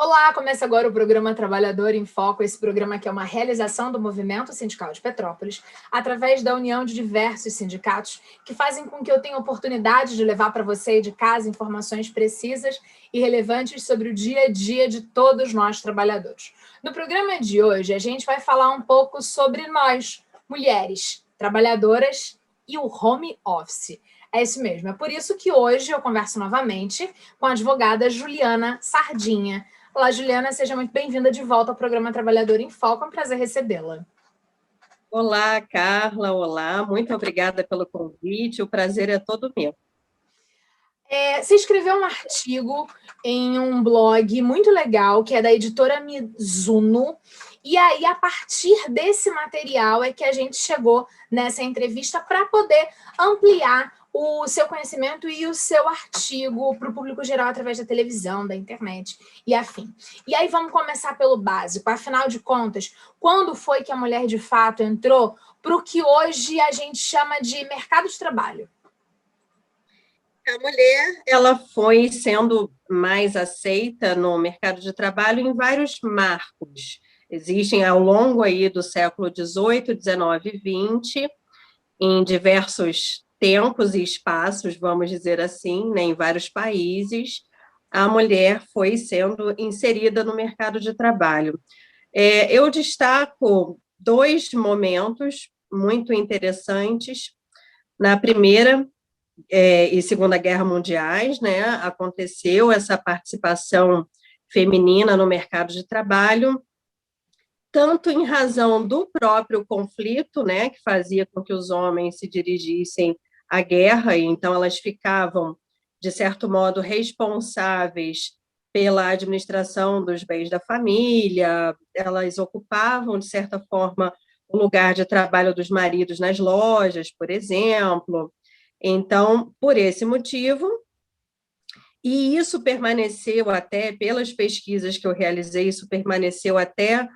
Olá, começa agora o programa Trabalhador em Foco, esse programa que é uma realização do Movimento Sindical de Petrópolis, através da união de diversos sindicatos que fazem com que eu tenha oportunidade de levar para você aí de casa informações precisas e relevantes sobre o dia a dia de todos nós trabalhadores. No programa de hoje, a gente vai falar um pouco sobre nós, mulheres, trabalhadoras e o home office. É isso mesmo, é por isso que hoje eu converso novamente com a advogada Juliana Sardinha. Olá, Juliana, seja muito bem-vinda de volta ao programa Trabalhador em Foco, é um prazer recebê-la. Olá, Carla, olá, muito obrigada pelo convite, o prazer é todo meu. Você escreveu um artigo em um blog muito legal, que é da editora Mizuno, e aí, a partir desse material, é que a gente chegou nessa entrevista para poder ampliar o seu conhecimento e o seu artigo para o público geral através da televisão, da internet e afim. E aí vamos começar pelo básico. Afinal de contas, quando foi que a mulher de fato entrou para o que hoje a gente chama de mercado de trabalho? A mulher, ela foi sendo mais aceita no mercado de trabalho em vários marcos. Existem ao longo aí do século XVIII, XIX e XX, em diversos tempos e espaços, vamos dizer assim, né, em vários países, a mulher foi sendo inserida no mercado de trabalho. Eu destaco dois momentos muito interessantes. Na Primeira e Segunda Guerra Mundiais, né, aconteceu essa participação feminina no mercado de trabalho, tanto em razão do próprio conflito, né, que fazia com que os homens se dirigissem à guerra, e então elas ficavam, de certo modo, responsáveis pela administração dos bens da família, elas ocupavam, de certa forma, o lugar de trabalho dos maridos nas lojas, por exemplo. Então, por esse motivo, e isso permaneceu até, pelas pesquisas que eu realizei, isso permaneceu até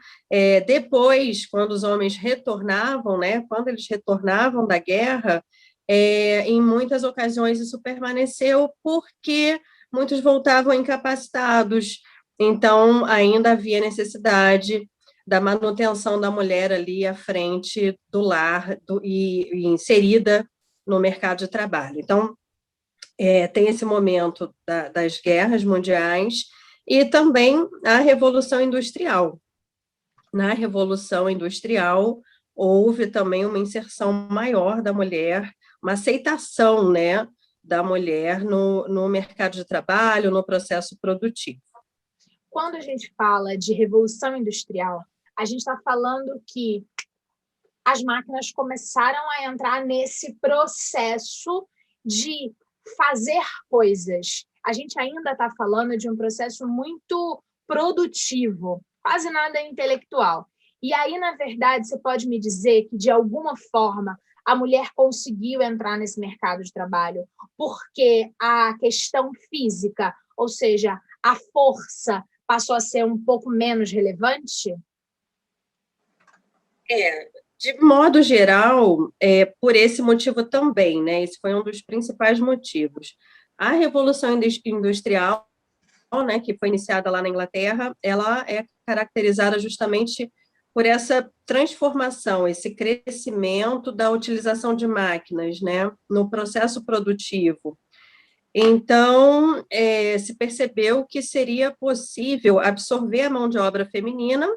depois, quando os homens retornavam, né, quando eles retornavam da guerra, em muitas ocasiões isso permaneceu porque muitos voltavam incapacitados, então ainda havia necessidade da manutenção da mulher ali à frente do lar e inserida no mercado de trabalho. Então, tem esse momento das guerras mundiais e também a Revolução Industrial. Na Revolução Industrial, houve também uma inserção maior da mulher, uma aceitação, né, da mulher no mercado de trabalho, no processo produtivo. Quando a gente fala de Revolução Industrial, a gente está falando que as máquinas começaram a entrar nesse processo de fazer coisas. A gente ainda está falando de um processo muito produtivo, quase nada intelectual. E aí, na verdade, você pode me dizer que, de alguma forma, a mulher conseguiu entrar nesse mercado de trabalho porque a questão física, ou seja, a força, passou a ser um pouco menos relevante? De modo geral, por esse motivo também, né? Esse foi um dos principais motivos. A Revolução Industrial, né, que foi iniciada lá na Inglaterra, ela é caracterizada justamente por essa transformação, esse crescimento da utilização de máquinas, né, no processo produtivo. Então, se percebeu que seria possível absorver a mão de obra feminina,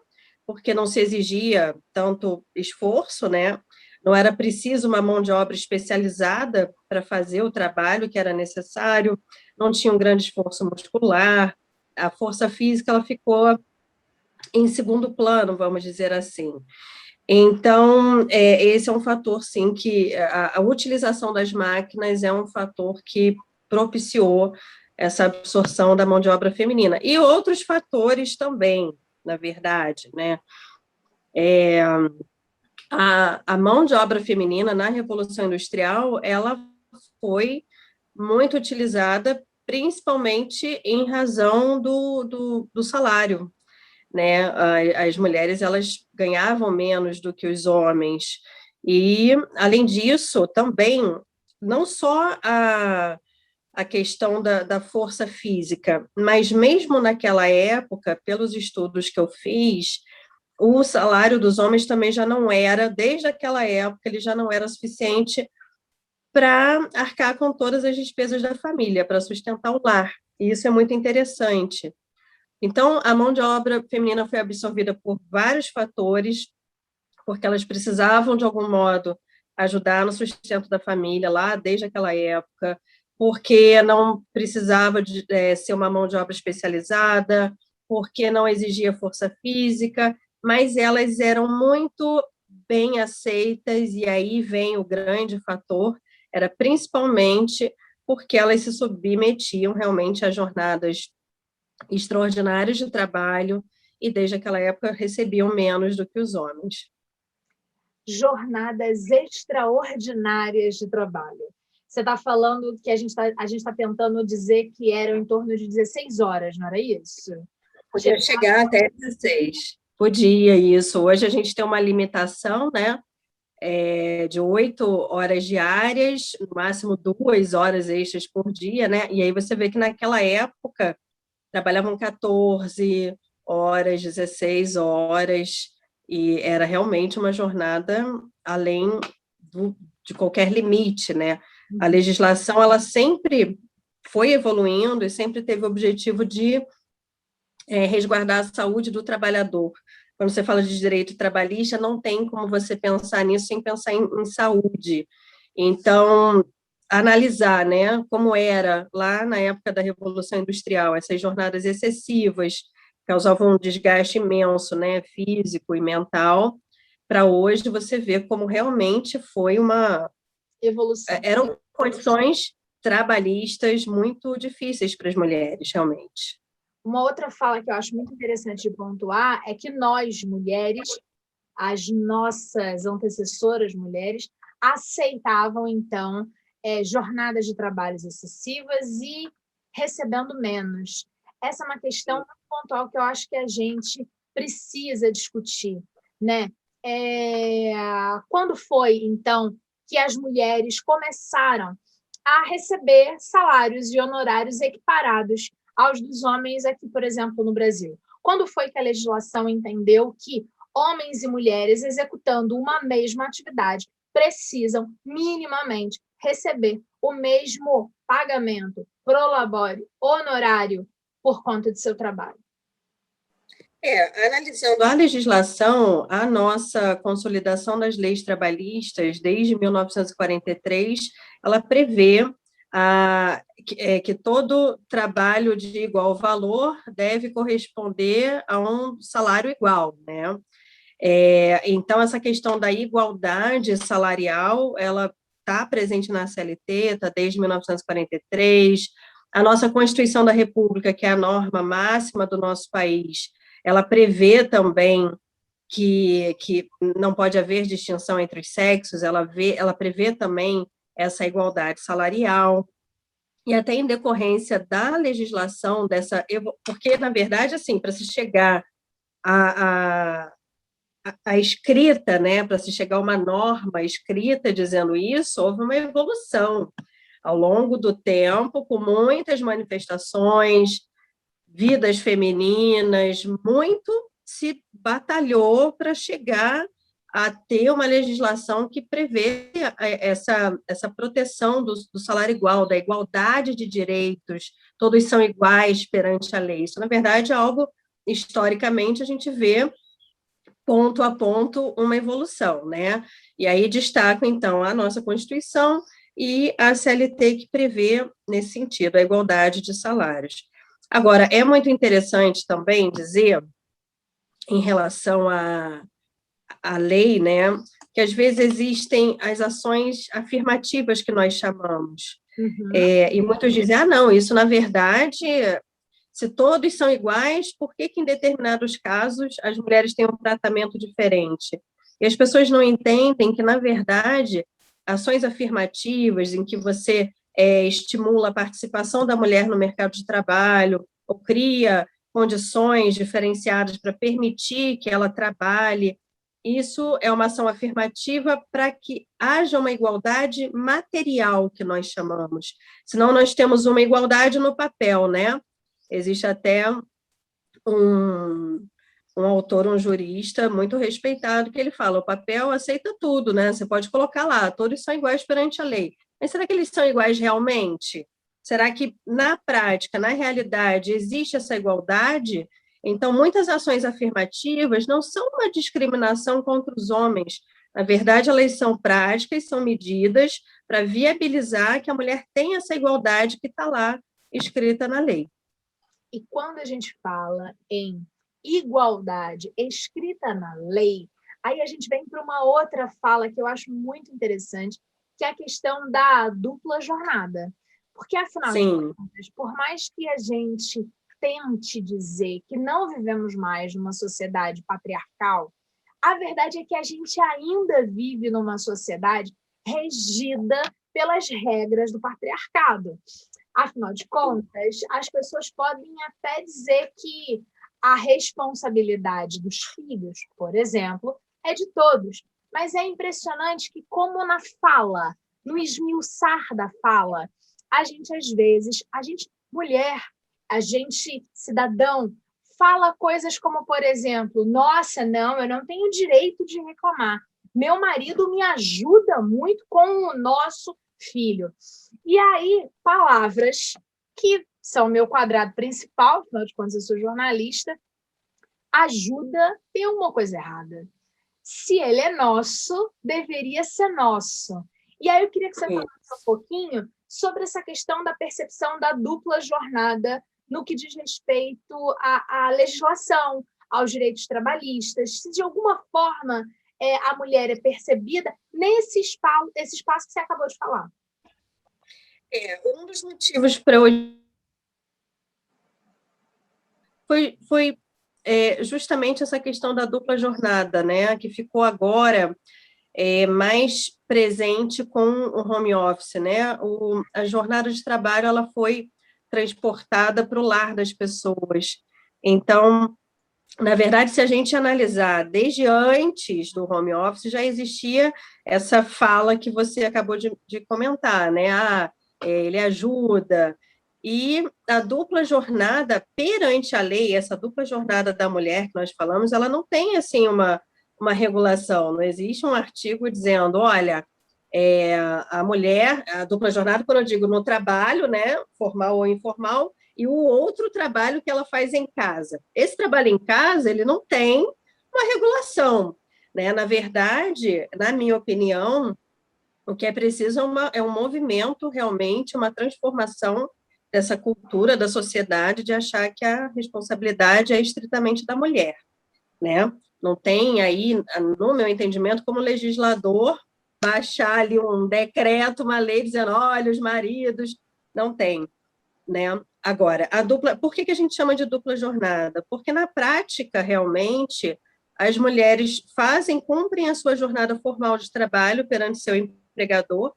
porque não se exigia tanto esforço, né? Não era preciso uma mão de obra especializada para fazer o trabalho que era necessário, não tinha um grande esforço muscular, a força física ela ficou em segundo plano, vamos dizer assim. Então, esse é um fator, sim, que a utilização das máquinas é um fator que propiciou essa absorção da mão de obra feminina. E outros fatores também, na verdade, né? A mão de obra feminina na Revolução Industrial, ela foi muito utilizada, principalmente em razão do salário, né? As mulheres, elas ganhavam menos do que os homens, e, além disso, também, não só a questão da força física, mas mesmo naquela época, pelos estudos que eu fiz, o salário dos homens também já não era, desde aquela época, ele já não era suficiente para arcar com todas as despesas da família, para sustentar o lar. E isso é muito interessante. Então, a mão de obra feminina foi absorvida por vários fatores, porque elas precisavam, de algum modo, ajudar no sustento da família lá desde aquela época, porque não precisava ser uma mão de obra especializada, porque não exigia força física, mas elas eram muito bem aceitas, e aí vem o grande fator, era principalmente porque elas se submetiam realmente a jornadas extraordinárias de trabalho, e desde aquela época recebiam menos do que os homens. Jornadas extraordinárias de trabalho. Você está falando que a gente tá tentando dizer que eram em torno de 16 horas, não era isso? Podia chegar até 16. Podia isso. Hoje a gente tem uma limitação, né? De 8 horas diárias, no máximo 2 horas extras por dia, né? E aí você vê que naquela época trabalhavam 14 horas, 16 horas, e era realmente uma jornada além de qualquer limite, né? A legislação, ela sempre foi evoluindo e sempre teve o objetivo de resguardar a saúde do trabalhador. Quando você fala de direito trabalhista, não tem como você pensar nisso sem pensar em saúde. Então, analisar, né, como era lá na época da Revolução Industrial, essas jornadas excessivas causavam um desgaste imenso, né, físico e mental, para hoje você ver como realmente foi uma evolução. Eram condições trabalhistas muito difíceis para as mulheres, realmente. Uma outra fala que eu acho muito interessante de pontuar é que nós, mulheres, as nossas antecessoras mulheres, aceitavam, então, jornadas de trabalhos excessivas e recebendo menos. Essa é uma questão muito pontual que eu acho que a gente precisa discutir, né? Quando foi, então, que as mulheres começaram a receber salários e honorários equiparados aos dos homens aqui, por exemplo, no Brasil? Quando foi que a legislação entendeu que homens e mulheres executando uma mesma atividade precisam minimamente receber o mesmo pagamento, prolabore, honorário por conta de seu trabalho? Analisando a legislação, a nossa consolidação das leis trabalhistas, desde 1943, ela prevê que todo trabalho de igual valor deve corresponder a um salário igual, né? Então, essa questão da igualdade salarial, ela está presente na CLT, está desde 1943. A nossa Constituição da República, que é a norma máxima do nosso país, ela prevê também que não pode haver distinção entre os sexos, ela prevê também essa igualdade salarial, e até em decorrência da legislação, porque, na verdade, assim, para se chegar a escrita, né, para se chegar a uma norma escrita dizendo isso, houve uma evolução ao longo do tempo, com muitas manifestações, vidas femininas, muito se batalhou para chegar a ter uma legislação que prevê essa proteção do salário igual, da igualdade de direitos, todos são iguais perante a lei. Isso, na verdade, é algo, historicamente, a gente vê ponto a ponto uma evolução, né? E aí destaco, então, a nossa Constituição e a CLT, que prevê, nesse sentido, a igualdade de salários. Agora, é muito interessante também dizer, em relação à lei, né, que às vezes existem as ações afirmativas que nós chamamos. E muitos dizem, não, isso, na verdade, se todos são iguais, por que em determinados casos as mulheres têm um tratamento diferente? E as pessoas não entendem que, na verdade, ações afirmativas em que você estimula a participação da mulher no mercado de trabalho, ou cria condições diferenciadas para permitir que ela trabalhe, isso é uma ação afirmativa para que haja uma igualdade material, que nós chamamos. Senão nós temos uma igualdade no papel, né? Existe até um autor, um jurista muito respeitado, que ele fala, o papel aceita tudo, né? Você pode colocar lá, todos são iguais perante a lei. Mas será que eles são iguais realmente? Será que, na prática, na realidade, existe essa igualdade? Então, muitas ações afirmativas não são uma discriminação contra os homens. Na verdade, elas são práticas, são medidas para viabilizar que a mulher tenha essa igualdade que está lá escrita na lei. E quando a gente fala em igualdade escrita na lei, aí a gente vem para uma outra fala que eu acho muito interessante, que é a questão da dupla jornada. Porque, afinal de contas, por mais que a gente tente dizer que não vivemos mais numa sociedade patriarcal, a verdade é que a gente ainda vive numa sociedade regida pelas regras do patriarcado. Afinal de contas, as pessoas podem até dizer que a responsabilidade dos filhos, por exemplo, é de todos. Mas é impressionante que, como na fala, no esmiuçar da fala, a gente, às vezes, mulher, a gente, cidadão, fala coisas como, por exemplo, nossa, não, eu não tenho direito de reclamar. Meu marido me ajuda muito com o nosso filho. E aí, palavras que são meu quadrado principal, afinal de contas, eu sou jornalista, ajuda tem uma coisa errada. Se ele é nosso, deveria ser nosso. E aí eu queria que você falasse um pouquinho sobre essa questão da percepção da dupla jornada no que diz respeito à legislação, aos direitos trabalhistas, se de alguma forma a mulher é percebida nesse espaço que você acabou de falar. Um dos motivos para hoje foi justamente essa questão da dupla jornada, né, que ficou agora mais presente com o home office, né? A jornada de trabalho ela foi transportada para o lar das pessoas. Então, na verdade, se a gente analisar desde antes do home office, já existia essa fala que você acabou de comentar, né? Ele ajuda. E a dupla jornada perante a lei, essa dupla jornada da mulher que nós falamos, ela não tem assim uma regulação, não existe um artigo dizendo, olha, a mulher, a dupla jornada, quando eu digo no trabalho, né, formal ou informal, e o outro trabalho que ela faz em casa. Esse trabalho em casa, ele não tem uma regulação, né? Na verdade, na minha opinião, o que é preciso é um movimento, realmente, uma transformação dessa cultura da sociedade de achar que a responsabilidade é estritamente da mulher, né? Não tem aí, no meu entendimento, como legislador, baixar ali um decreto, uma lei dizendo, olha, os maridos, não tem, né? Agora, por que a gente chama de dupla jornada? Porque na prática, realmente, as mulheres cumprem a sua jornada formal de trabalho perante seu empregador,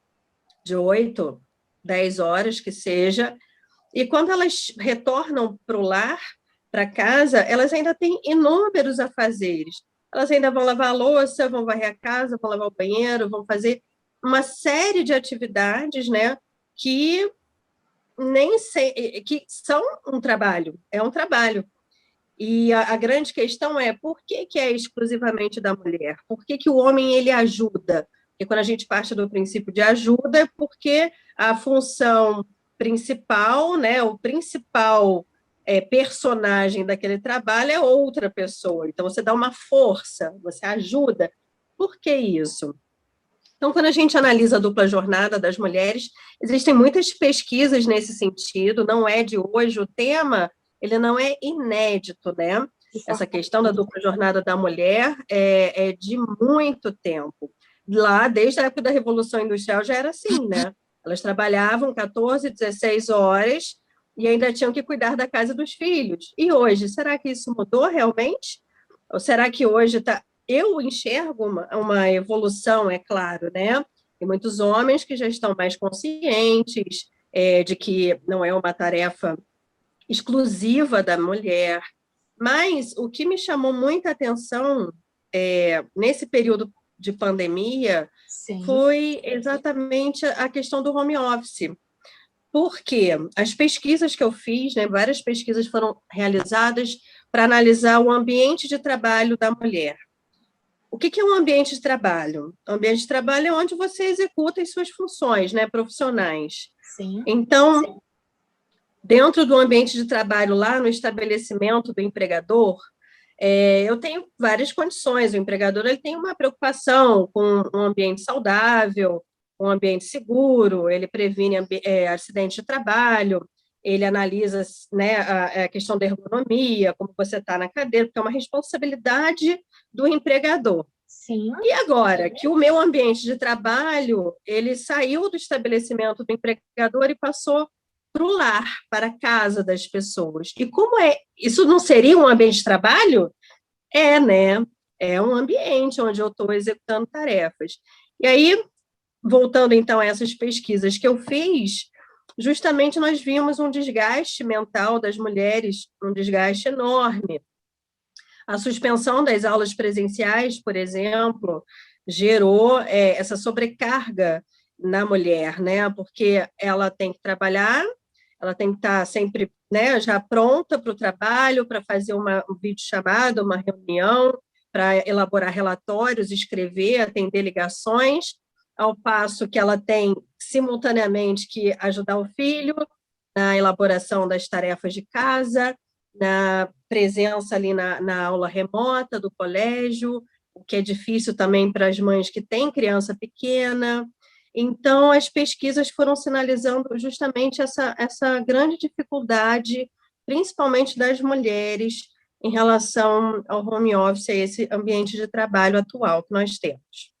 de 8, 10 horas que seja, e quando elas retornam para o lar, para casa, elas ainda têm inúmeros afazeres. Elas ainda vão lavar a louça, vão varrer a casa, vão lavar o banheiro, vão fazer uma série de atividades, né, que que são um trabalho, é um trabalho. E a grande questão é por que é exclusivamente da mulher? Por que o homem ele ajuda? Porque quando a gente parte do princípio de ajuda, é porque a função principal, né, o principal personagem daquele trabalho é outra pessoa. Então, você dá uma força, você ajuda. Por que isso? Então, quando a gente analisa a dupla jornada das mulheres, existem muitas pesquisas nesse sentido, não é de hoje, o tema ele não é inédito, né? Essa questão da dupla jornada da mulher é de muito tempo. Lá, desde a época da Revolução Industrial, já era assim, né? Elas trabalhavam 14, 16 horas e ainda tinham que cuidar da casa e dos filhos. E hoje, será que isso mudou realmente? Ou será que hoje está... Eu enxergo uma evolução, é claro, né? Tem muitos homens que já estão mais conscientes de que não é uma tarefa exclusiva da mulher, mas o que me chamou muita atenção nesse período de pandemia, Sim. foi exatamente a questão do home office. Porque as pesquisas que eu fiz, né, várias pesquisas foram realizadas para analisar o ambiente de trabalho da mulher. O que é um ambiente de trabalho? O ambiente de trabalho é onde você executa as suas funções, né, profissionais. Sim. Então, dentro do ambiente de trabalho, lá no estabelecimento do empregador, eu tenho várias condições. O empregador ele tem uma preocupação com um ambiente saudável, um ambiente seguro, ele previne acidente de trabalho, ele analisa, né, a questão da ergonomia, como você está na cadeira, porque é uma responsabilidade do empregador. Sim. E agora, que o meu ambiente de trabalho, ele saiu do estabelecimento do empregador e passou para o lar, para a casa das pessoas. E como isso não seria um ambiente de trabalho? Né? É um ambiente onde eu estou executando tarefas. E aí, voltando então a essas pesquisas que eu fiz, justamente nós vimos um desgaste mental das mulheres, um desgaste enorme. A suspensão das aulas presenciais, por exemplo, gerou essa sobrecarga na mulher, né? Porque ela tem que trabalhar, ela tem que estar sempre, né, já pronta para o trabalho, para fazer um videochamada, uma reunião, para elaborar relatórios, escrever, atender ligações, ao passo que ela tem, simultaneamente, que ajudar o filho na elaboração das tarefas de casa, na presença ali na aula remota do colégio, o que é difícil também para as mães que têm criança pequena. Então, as pesquisas foram sinalizando justamente essa grande dificuldade, principalmente das mulheres, em relação ao home office, a esse ambiente de trabalho atual que nós temos.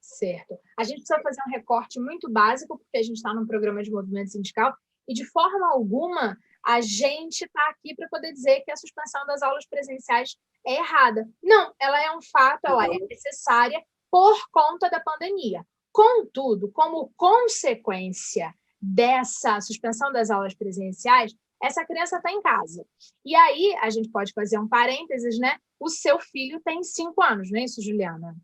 Certo. A gente precisa fazer um recorte muito básico, porque a gente está num programa de movimento sindical, e de forma alguma a gente está aqui para poder dizer que a suspensão das aulas presenciais é errada. Não, ela é um fato, ela é necessária por conta da pandemia. Contudo, como consequência dessa suspensão das aulas presenciais, essa criança está em casa. E aí, a gente pode fazer um parênteses, né? O seu filho tem 5 anos, não é isso, Juliana?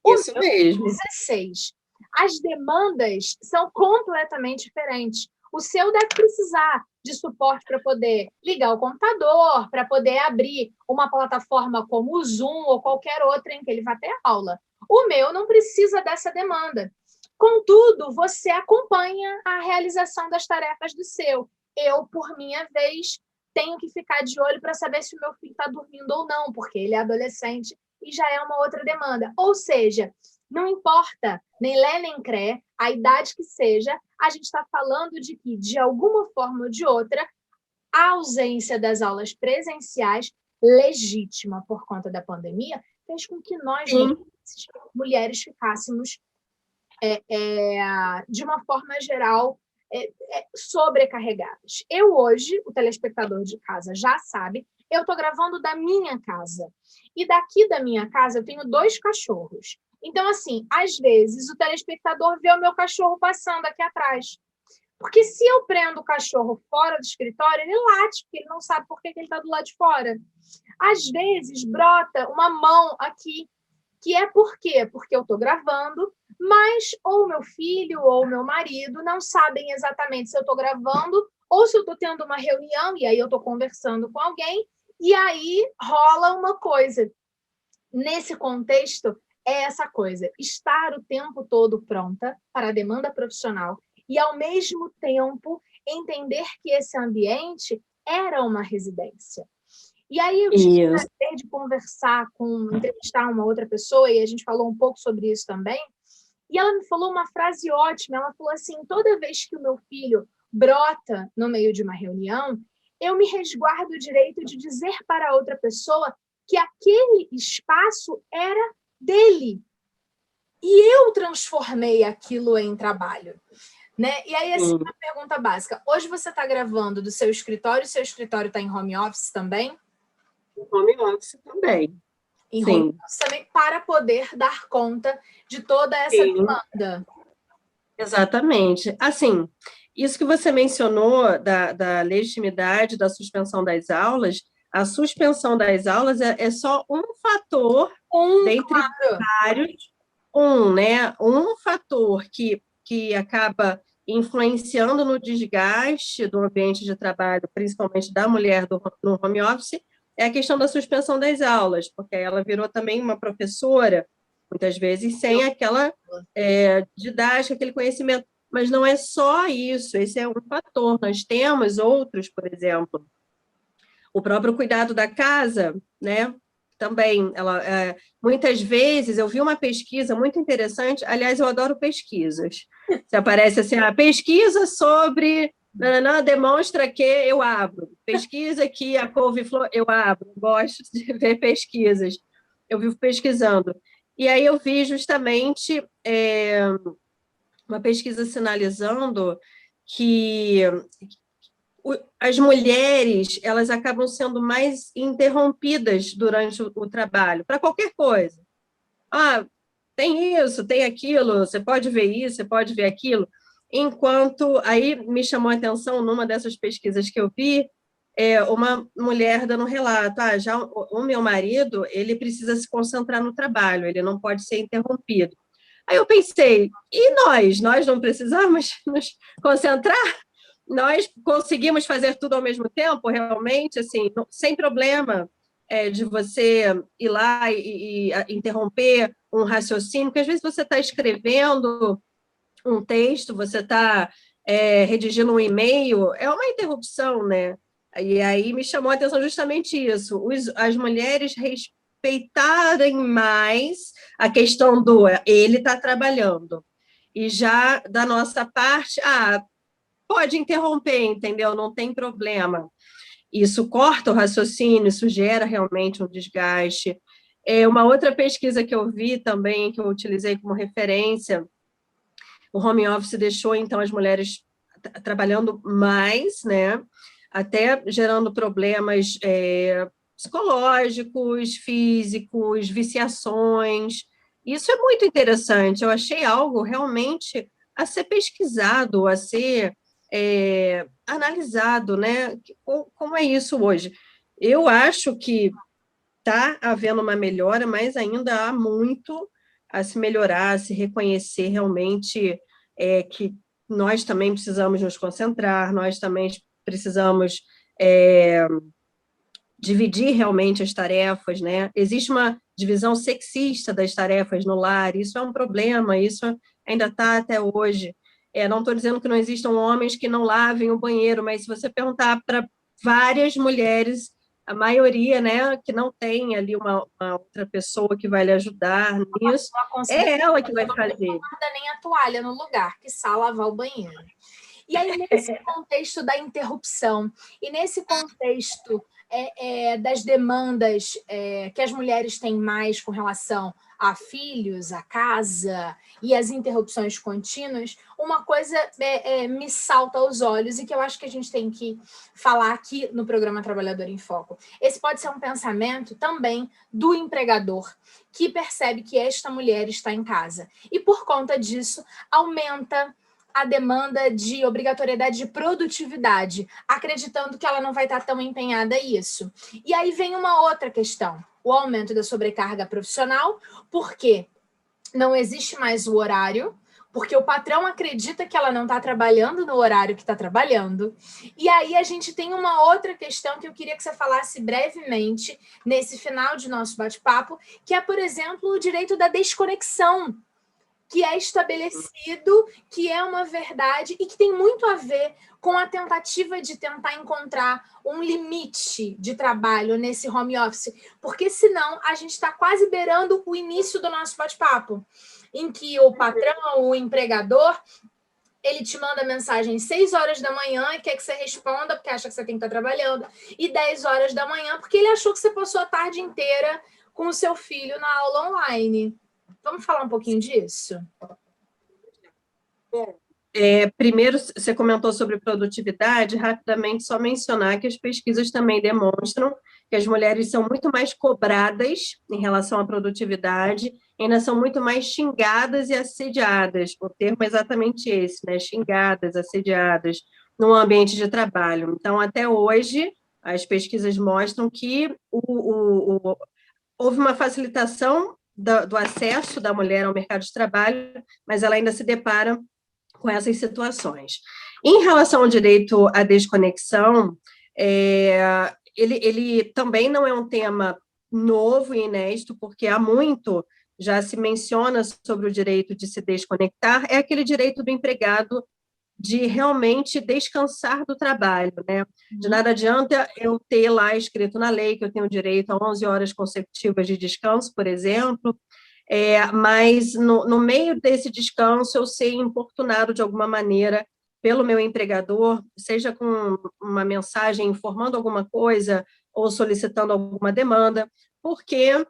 Isso mesmo. 16. As demandas são completamente diferentes. O seu deve precisar de suporte para poder ligar o computador, para poder abrir uma plataforma como o Zoom ou qualquer outra em que ele vai ter aula. O meu não precisa dessa demanda. Contudo, você acompanha a realização das tarefas do seu. Eu, por minha vez, tenho que ficar de olho para saber se o meu filho está dormindo ou não, porque ele é adolescente e já é uma outra demanda. Ou seja, não importa nem lé nem cré, a idade que seja, a gente está falando de que, de alguma forma ou de outra, a ausência das aulas presenciais, legítima por conta da pandemia, fez com que nós, mulheres, ficássemos, de uma forma geral, sobrecarregadas. Eu hoje, o telespectador de casa já sabe, eu estou gravando da minha casa. E daqui da minha casa eu tenho 2 cachorros. Então, assim, às vezes o telespectador vê o meu cachorro passando aqui atrás. Porque se eu prendo o cachorro fora do escritório, ele late, porque ele não sabe por que ele está do lado de fora. Às vezes brota uma mão aqui, que é por quê? Porque eu estou gravando, mas ou meu filho ou meu marido não sabem exatamente se eu estou gravando ou se eu estou tendo uma reunião e aí eu estou conversando com alguém e aí rola uma coisa. Nesse contexto, é essa coisa, estar o tempo todo pronta para a demanda profissional e, ao mesmo tempo, entender que esse ambiente era uma residência. E aí eu tive o prazer de entrevistar uma outra pessoa, e a gente falou um pouco sobre isso também, e ela me falou uma frase ótima, ela falou assim, toda vez que o meu filho brota no meio de uma reunião, eu me resguardo o direito de dizer para a outra pessoa que aquele espaço era dele. E eu transformei aquilo em trabalho. Né? E aí, assim, uma pergunta básica. Hoje você está gravando do seu escritório está em home office também? Home office também. Em home office também, para poder dar conta de toda essa demanda. Exatamente. Assim, isso que você mencionou da legitimidade da suspensão das aulas, a suspensão das aulas é só um fator dentre claro. vários, né? Um fator que acaba influenciando no desgaste do ambiente de trabalho, principalmente da mulher no home office, é a questão da suspensão das aulas, porque ela virou também uma professora, muitas vezes sem aquela didática, aquele conhecimento. Mas não é só isso, esse é um fator. Nós temos outros, por exemplo, o próprio cuidado da casa, né? Também, muitas vezes, eu vi uma pesquisa muito interessante, aliás, eu adoro pesquisas. Se aparece assim, a pesquisa sobre, demonstra que eu abro, pesquisa que a couve-flor, eu abro, gosto de ver pesquisas, eu vivo pesquisando. E aí eu vi justamente uma pesquisa sinalizando que as mulheres, elas acabam sendo mais interrompidas durante o trabalho, para qualquer coisa. Ah, tem isso, tem aquilo, você pode ver isso, você pode ver aquilo. Enquanto, aí me chamou a atenção, numa dessas pesquisas que eu vi, uma mulher dando um relato, já o meu marido, ele precisa se concentrar no trabalho, ele não pode ser interrompido. Aí eu pensei, e nós? Nós não precisamos nos concentrar? Nós conseguimos fazer tudo ao mesmo tempo, realmente, assim, sem problema de você ir lá e interromper um raciocínio, porque às vezes você está escrevendo um texto, você está redigindo um e-mail, é uma interrupção, né? E aí me chamou a atenção justamente isso, as mulheres respeitarem mais a questão do ele está trabalhando. E já da nossa parte, pode interromper, entendeu? Não tem problema. Isso corta o raciocínio, isso gera realmente um desgaste. Uma outra pesquisa que eu vi também, que eu utilizei como referência, o home office deixou, então, as mulheres trabalhando mais, né? Até gerando problemas psicológicos, físicos, viciações. Isso é muito interessante. Eu achei algo realmente a ser pesquisado, a ser analisado, né? Como é isso hoje? Eu acho que está havendo uma melhora, mas ainda há muito a se melhorar, a se reconhecer realmente que nós também precisamos nos concentrar, nós também precisamos dividir realmente as tarefas, né? Existe uma divisão sexista das tarefas no lar, isso é um problema, isso ainda está até hoje. Não estou dizendo que não existam homens que não lavem o banheiro, mas se você perguntar para várias mulheres, a maioria, né, que não tem ali uma outra pessoa que vai lhe ajudar nisso, é ela que vai fazer. Não guarda nem a toalha no lugar, que só lavar o banheiro. E aí, nesse contexto da interrupção, e nesse contexto das demandas que as mulheres têm mais com relação a filhos, a casa e as interrupções contínuas, uma coisa me salta aos olhos e que eu acho que a gente tem que falar aqui no programa Trabalhador em Foco. Esse pode ser um pensamento também do empregador, que percebe que esta mulher está em casa. E, por conta disso, aumenta a demanda de obrigatoriedade de produtividade, acreditando que ela não vai estar tão empenhada a isso. E aí vem uma outra questão, o aumento da sobrecarga profissional, porque não existe mais o horário, porque o patrão acredita que ela não está trabalhando no horário que está trabalhando. E aí a gente tem uma outra questão que eu queria que você falasse brevemente nesse final de nosso bate-papo, que é, por exemplo, o direito da desconexão, que é estabelecido, que é uma verdade e que tem muito a ver com a tentativa de tentar encontrar um limite de trabalho nesse home office, porque senão a gente está quase beirando o início do nosso bate-papo, em que o patrão, o empregador, ele te manda mensagem às 6 horas da manhã e quer que você responda porque acha que você tem que estar trabalhando, e 10 horas da manhã porque ele achou que você passou a tarde inteira com o seu filho na aula online. Vamos falar um pouquinho disso? Bom, primeiro, você comentou sobre produtividade, rapidamente só mencionar que as pesquisas também demonstram que as mulheres são muito mais cobradas em relação à produtividade, ainda são muito mais xingadas e assediadas, o termo é exatamente esse, né? Xingadas, assediadas, no ambiente de trabalho. Então, até hoje, as pesquisas mostram que houve uma facilitação do acesso da mulher ao mercado de trabalho, mas ela ainda se depara com essas situações. Em relação ao direito à desconexão, ele também não é um tema novo e inédito, porque há muito já se menciona sobre o direito de se desconectar, é aquele direito do empregado de realmente descansar do trabalho, né? De nada adianta eu ter lá escrito na lei que eu tenho direito a 11 horas consecutivas de descanso, por exemplo, mas no meio desse descanso eu ser importunado de alguma maneira pelo meu empregador, seja com uma mensagem informando alguma coisa ou solicitando alguma demanda, porque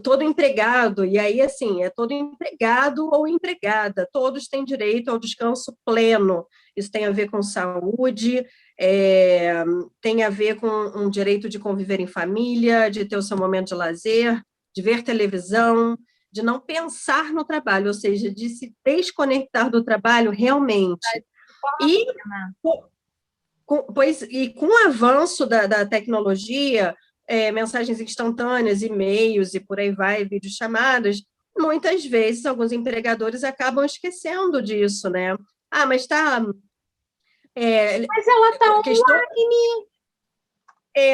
todo empregado, e aí, assim, é todo empregado ou empregada, todos têm direito ao descanso pleno. Isso tem a ver com saúde, tem a ver com um direito de conviver em família, de ter o seu momento de lazer, de ver televisão, de não pensar no trabalho, ou seja, de se desconectar do trabalho realmente. E, com o avanço da tecnologia, mensagens instantâneas, e-mails e por aí vai, videochamadas, muitas vezes alguns empregadores acabam esquecendo disso, né? Ah, mas tá... Mas ela está online.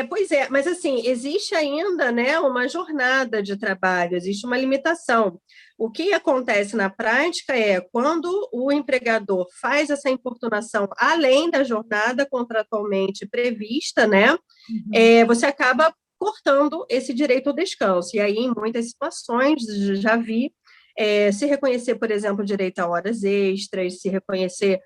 Pois é, mas assim, existe ainda, né, uma jornada de trabalho, existe uma limitação. O que acontece na prática é quando o empregador faz essa importunação além da jornada contratualmente prevista, né, você acaba cortando esse direito ao descanso. E aí, em muitas situações, já vi se reconhecer, por exemplo, o direito a horas extras, se reconhecer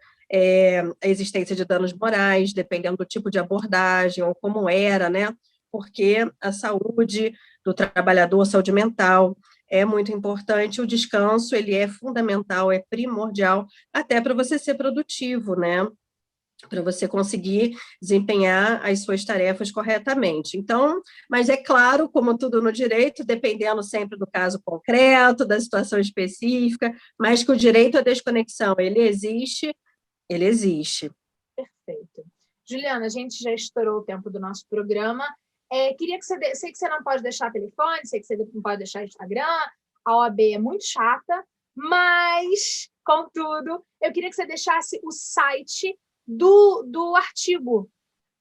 a existência de danos morais, dependendo do tipo de abordagem ou como era, né? Porque a saúde do trabalhador, saúde mental, é muito importante. O descanso, ele é fundamental, é primordial, até para você ser produtivo, né? Para você conseguir desempenhar as suas tarefas corretamente. Então, mas é claro, como tudo no direito, dependendo sempre do caso concreto, da situação específica, mas que o direito à desconexão, ele existe, ele existe. Perfeito. Juliana, a gente já estourou o tempo do nosso programa. Queria que você... Sei que você não pode deixar telefone, sei que você não pode deixar Instagram, a OAB é muito chata, mas, contudo, eu queria que você deixasse o site do artigo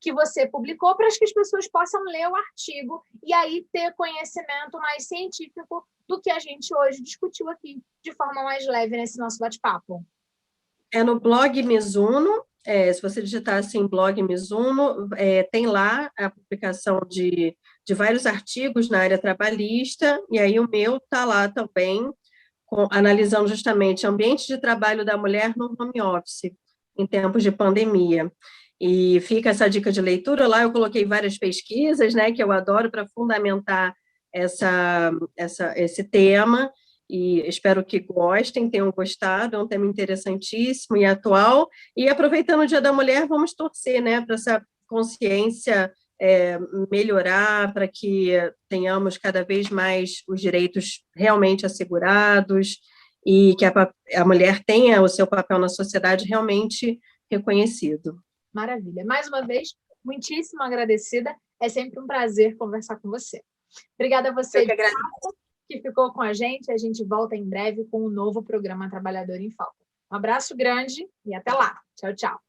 que você publicou para que as pessoas possam ler o artigo e aí ter conhecimento mais científico do que a gente hoje discutiu aqui, de forma mais leve nesse nosso bate-papo. É no blog Mizuno, se você digitar assim, blog Mizuno, tem lá a publicação de vários artigos na área trabalhista, e aí o meu está lá também, analisando justamente o ambiente de trabalho da mulher no home office, em tempos de pandemia. E fica essa dica de leitura lá, eu coloquei várias pesquisas, né, que eu adoro para fundamentar esse tema, e espero que gostem, tenham gostado, é um tema interessantíssimo e atual, e aproveitando o Dia da Mulher, vamos torcer, né, para essa consciência melhorar, para que tenhamos cada vez mais os direitos realmente assegurados, e que a mulher tenha o seu papel na sociedade realmente reconhecido. Maravilha. Mais uma vez, muitíssimo agradecida. É sempre um prazer conversar com você. Obrigada a você que ficou com a gente. A gente volta em breve com um novo programa Trabalhador em Foco. Um abraço grande e até lá. Tchau, tchau.